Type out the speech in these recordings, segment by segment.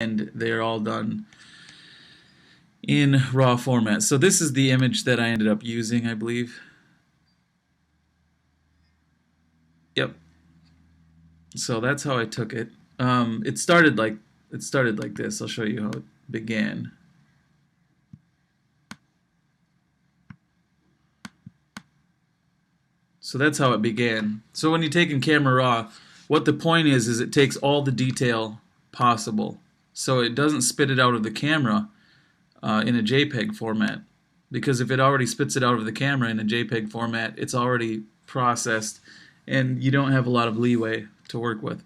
and they're all done in raw format. So this is the image that I ended up using, I believe. Yep. So that's how I took it. It started like this. I'll show you how it began. So that's how it began. So when you take in camera raw, what the point is it takes all the detail possible. So it doesn't spit it out of the camera in a JPEG format. Because if it already spits it out of the camera in a JPEG format, it's already processed and you don't have a lot of leeway to work with.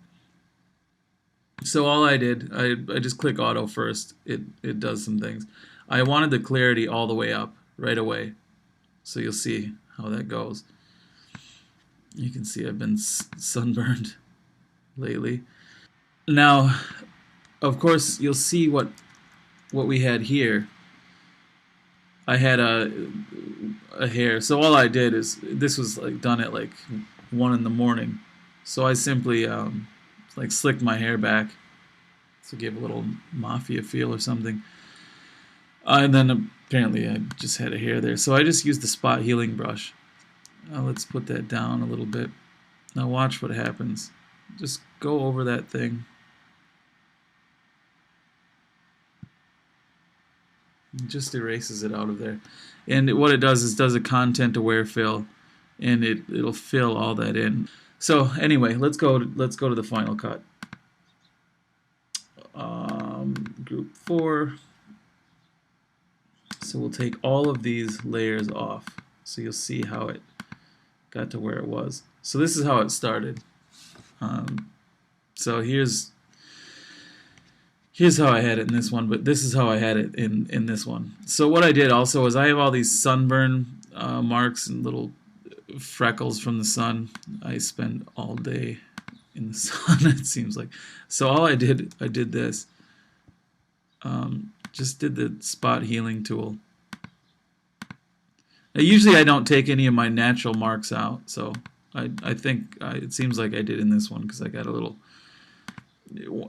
So all I did, I just click auto first. It does some things. I wanted the clarity all the way up right away. So you'll see how that goes. You can see I've been sunburned lately. Now, of course, you'll see what we had here. I had a hair. So all I did is, this was like done at like 1 in the morning. So I simply like slicked my hair back to give a little mafia feel or something. And then apparently I just had a hair there. So I just used the spot healing brush. Let's put that down a little bit. Now watch what happens. Just go over that thing. It just erases it out of there. And what it does is does a content aware fill, and it'll fill all that in. So anyway, let's go to the Final Cut. Group 4. So we'll take all of these layers off. So you'll see how it got to where it was. So this is how it started. So here's how I had it in this one, but this is how I had it in this one. So what I did also is I have all these sunburn marks and little freckles from the sun. I spend all day in the sun, it seems like. So all I did this. Just did the spot healing tool. Now, usually I don't take any of my natural marks out, so I think it seems like I did in this one because I got a little.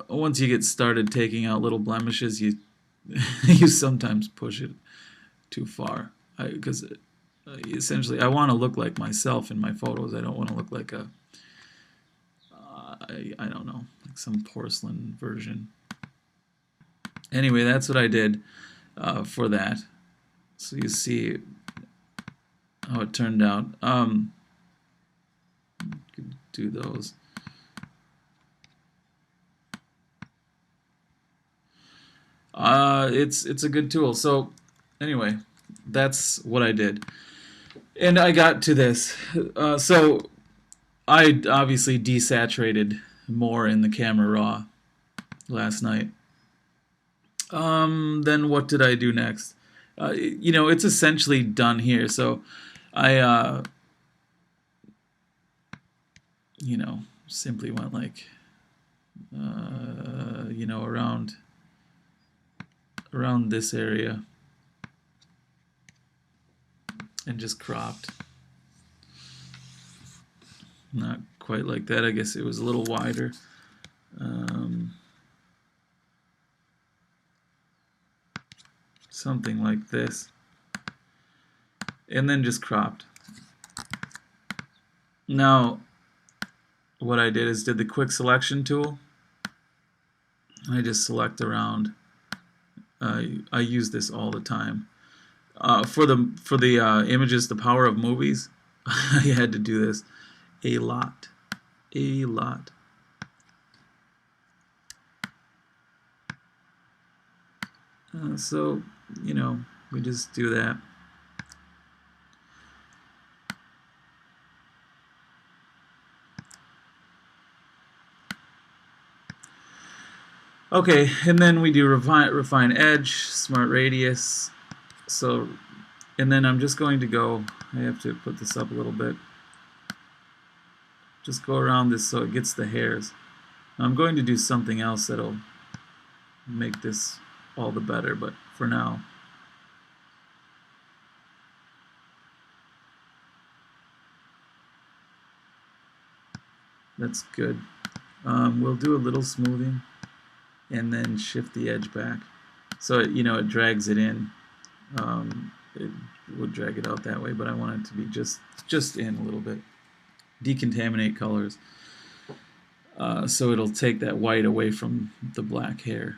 Once you get started taking out little blemishes, you you sometimes push it too far. Because essentially, I want to look like myself in my photos. I don't want to look like a I don't know, like some porcelain version. Anyway, that's what I did for that. So you see how it turned out. Could do those. It's a good tool. So anyway, that's what I did, and I got to this. So I obviously desaturated more in the camera raw last night. Then what did I do next? You know, it's essentially done here. So I you know, simply went like you know, around this area and just cropped. Not quite like that. I guess it was a little wider. Something like this. And then just cropped. Now, what I did is did the quick selection tool. I just select around. I use this all the time. For the images, the power of movies, I had to do this a lot. So, you know, we just do that. Okay, and then we do refine edge, smart radius. So, and then I'm just going to go, I have to put this up a little bit. Just go around this so it gets the hairs. Now I'm going to do something else that'll make this all the better, but for now. That's good. We'll do a little smoothing. and then shift the edge back. So it, it drags it in. It would drag it out that way, but I want it to be just in a little bit. Decontaminate colors. So it'll take that white away from the black hair.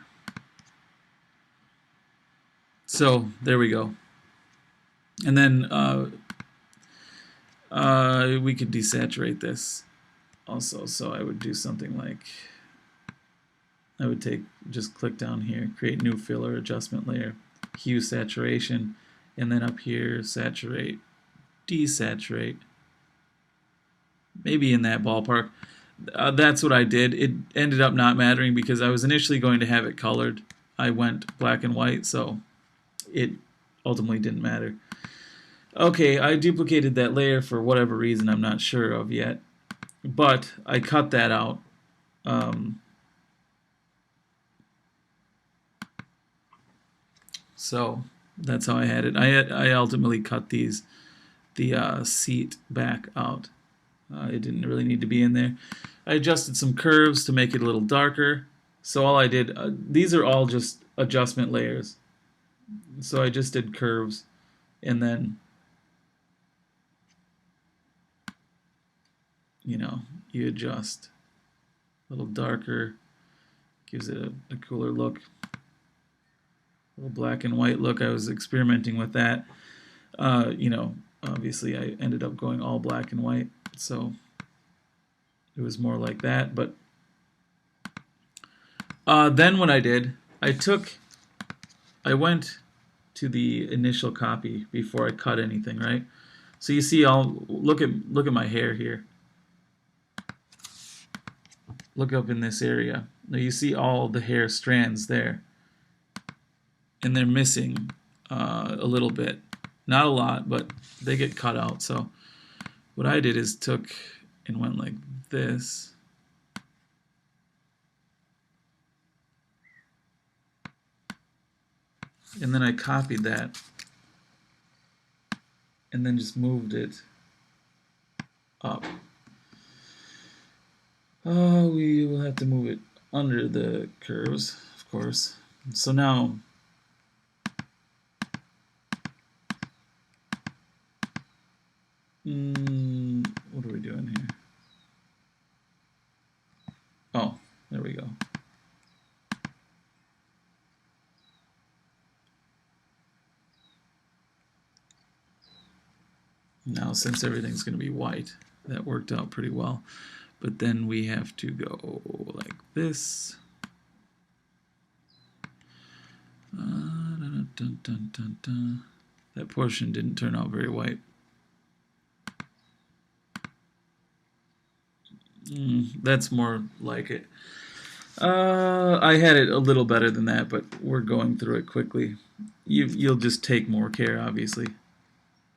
So there we go. And then we could desaturate this also. So I would do something like, I would just click down here, create new filler, adjustment layer, hue saturation, and then up here, saturate, desaturate, maybe in that ballpark. That's what I did. It ended up not mattering because I was initially going to have it colored. I went black and white, so it ultimately didn't matter. Okay, I duplicated that layer for whatever reason I'm not sure of yet, but I cut that out. So that's how I had it. I ultimately cut the seat back out. It didn't really need to be in there. I adjusted some curves to make it a little darker. So all I did, these are all just adjustment layers. So I just did curves, and then, you adjust. A little darker, gives it a cooler look. A little black and white look. I was experimenting with that. Obviously I ended up going all black and white, so it was more like that. But then what I did, I went to the initial copy before I cut anything, right? So you see, look at my hair here. Look up in this area. Now you see all the hair strands there, and they're missing a little bit. Not a lot, but they get cut out. So what I did is took and went like this. And then I copied that and then just moved it up. We will have to move it under the curves, of course. So now what are we doing here? Oh, there we go. Now, since everything's going to be white, that worked out pretty well. But then we have to go like this. That portion didn't turn out very white. That's more like it. I had it a little better than that, but we're going through it quickly. You'll just take more care, obviously.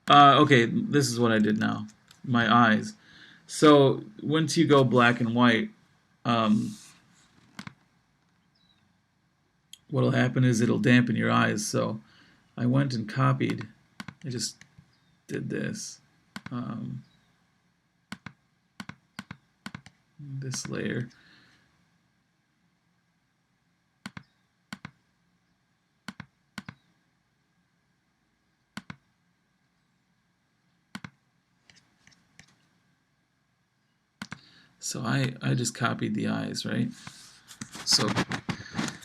Okay, this is what I did now. My eyes. So once you go black and white, what'll happen is it'll dampen your eyes. So I went and copied. I just did this. This layer. So I just copied the eyes, right? So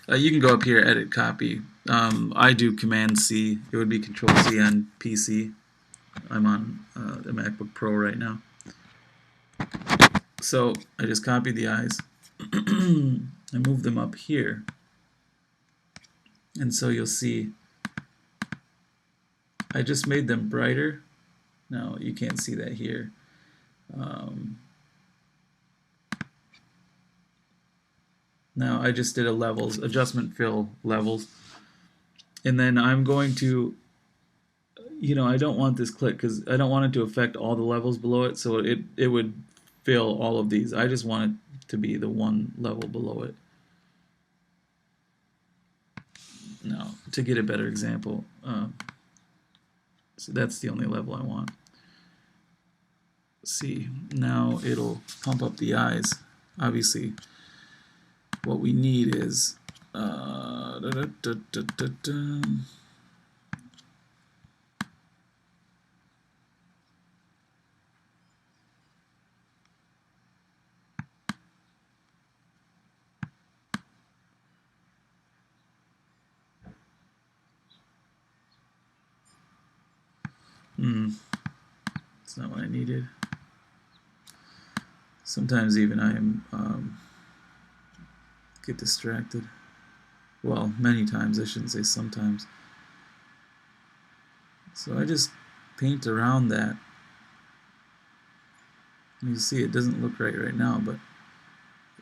you can go up here, edit copy. I do Command C. It would be Control C on PC. I'm on the MacBook Pro right now. So I just copied the eyes. I moved them up here. And so you'll see I just made them brighter. Now you can't see that here. Now I just did a levels, adjustment fill levels. And then I'm going to, I don't want this click because I don't want it to affect all the levels below it, so it would fill all of these. I just want it to be the one level below it. Now, to get a better example, so that's the only level I want. See, now it'll pump up the eyes. Obviously, what we need is Da, da, da, da, da, da. That's not what I needed. Sometimes even I am get distracted. Well, many times, I shouldn't say sometimes. So I just paint around that. You see it doesn't look right now, but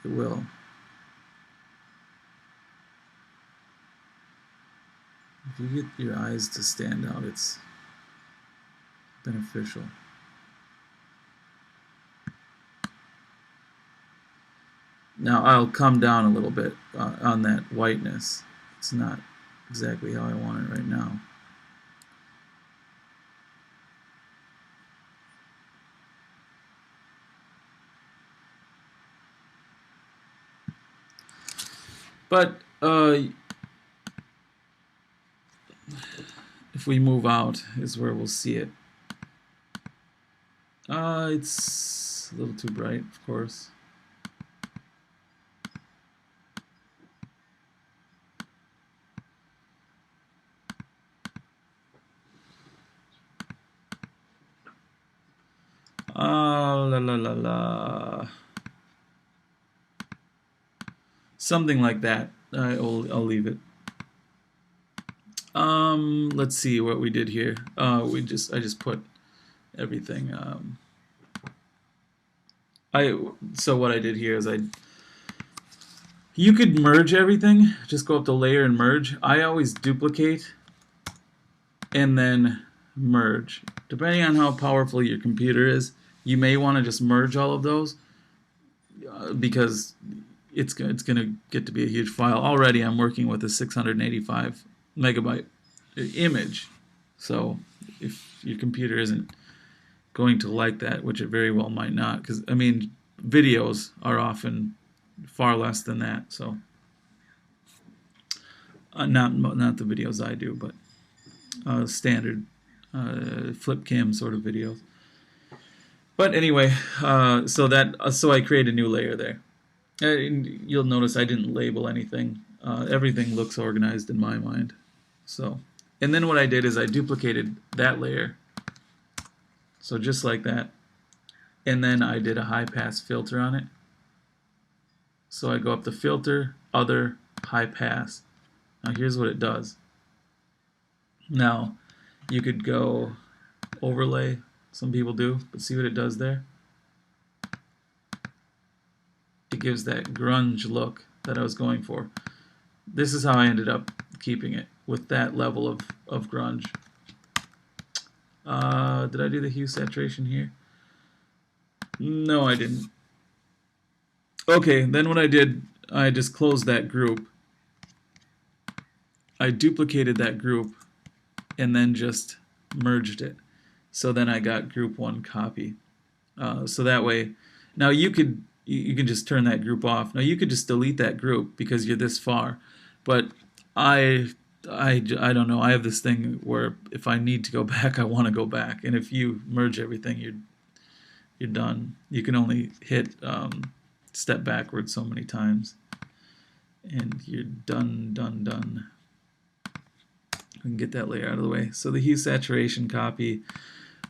it will. If you get your eyes to stand out, it's beneficial. Now I'll come down a little bit on that whiteness. It's not exactly how I want it right now. But if we move out is where we'll see it. It's a little too bright, of course. La la la la. Something like that. I'll leave it. Let's see what we did here. I just put everything. So what I did here is you could merge everything. Just go up to layer and merge. I always duplicate and then merge. Depending on how powerful your computer is, you may want to just merge all of those because it's going to get to be a huge file. Already I'm working with a 685 megabyte image. So if your computer isn't going to like that, which it very well might not, because I mean videos are often far less than that. So not the videos I do, but standard flip cam sort of videos. But anyway, so I create a new layer there. You'll notice I didn't label anything. Everything looks organized in my mind. So, and then what I did is I duplicated that layer. So just like that. And then I did a high pass filter on it. So I go up to filter, other, high pass. Now here's what it does. Now you could go overlay, some people do, but see what it does there? It gives that grunge look that I was going for. This is how I ended up keeping it, with that level of grunge. Did I do the hue saturation here? No, I didn't. Okay, then what I did, I just closed that group. I duplicated that group and then just merged it. So then I got group 1 copy. So that way, now you can just turn that group off. Now you could just delete that group because you're this far. But I don't know. I have this thing where if I need to go back, I want to go back. And if you merge everything, you're done. You can only hit step backwards so many times, and you're done. We can get that layer out of the way. So the hue saturation copy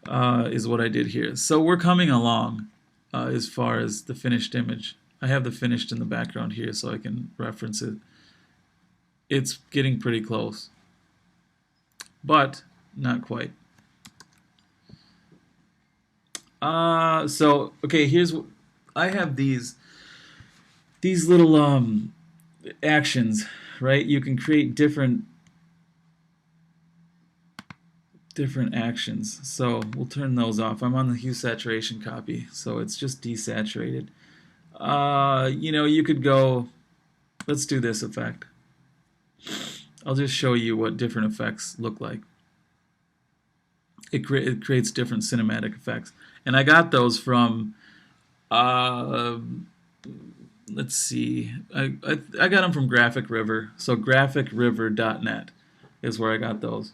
is what I did here. So we're coming along as far as the finished image. I have the finished in the background here so I can reference it. It's getting pretty close, but not quite. So okay, here's what I have these little actions, right? You can create different actions. So we'll turn those off. I'm on the hue saturation copy, so it's just desaturated. You could go, let's do this effect. I'll just show you what different effects look like. It creates different cinematic effects. And I got those from let's see. I got them from Graphic River. So graphicriver.net is where I got those.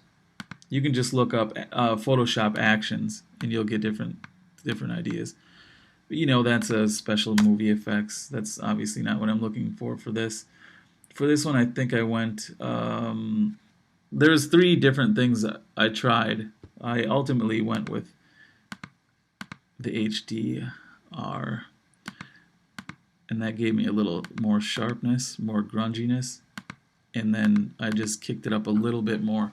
You can just look up Photoshop actions and you'll get different ideas. But, you know, that's a special movie effects. That's obviously not what I'm looking for this. For this one, I think I went. There's 3 different things that I tried. I ultimately went with the HDR, and that gave me a little more sharpness, more grunginess, and then I just kicked it up a little bit more.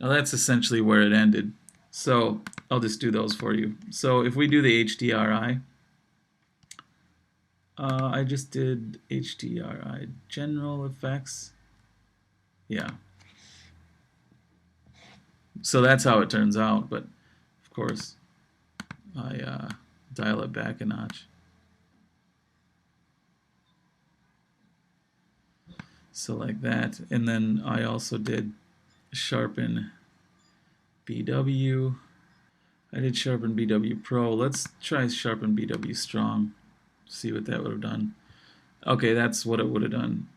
Now that's essentially where it ended. So I'll just do those for you. So if we do the HDRI, I just did HDRI general effects. Yeah. So that's how it turns out, but of course I dial it back a notch. So like that, and then I also did sharpen BW. I did sharpen BW Pro. Let's try sharpen BW Strong. See what that would have done. Okay, that's what it would have done.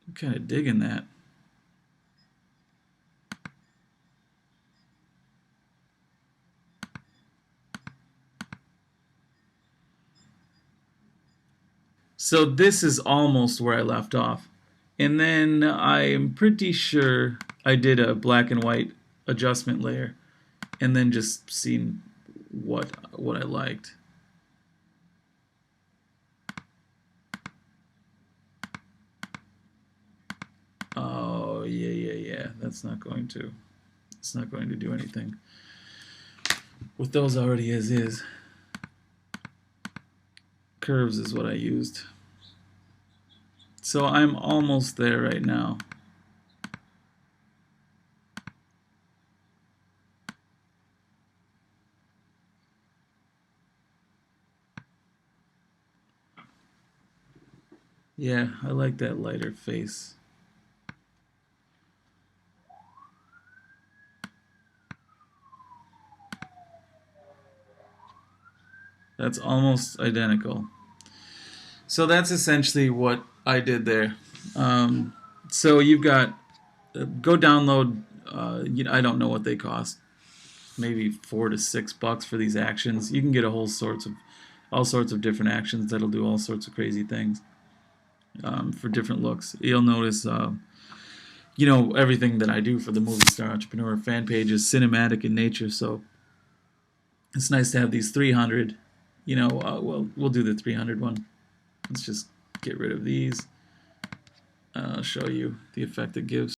I'm kind of digging that. So this is almost where I left off. And then I'm pretty sure I did a black and white adjustment layer and then just seen what I liked. Oh, yeah. It's not going to do anything with those already as is. Curves is what I used. So I'm almost there right now. Yeah, I like that lighter face. That's almost identical. So that's essentially what I did there. So you've got, go download, I don't know what they cost. Maybe $4 to $6 for these actions. You can get all sorts of different actions that'll do all sorts of crazy things for different looks. You'll notice, everything that I do for the Movie Star Entrepreneur fan page is cinematic in nature. So it's nice to have these 300. We'll do the 300 one. Let's just get rid of these. I'll show you the effect it gives.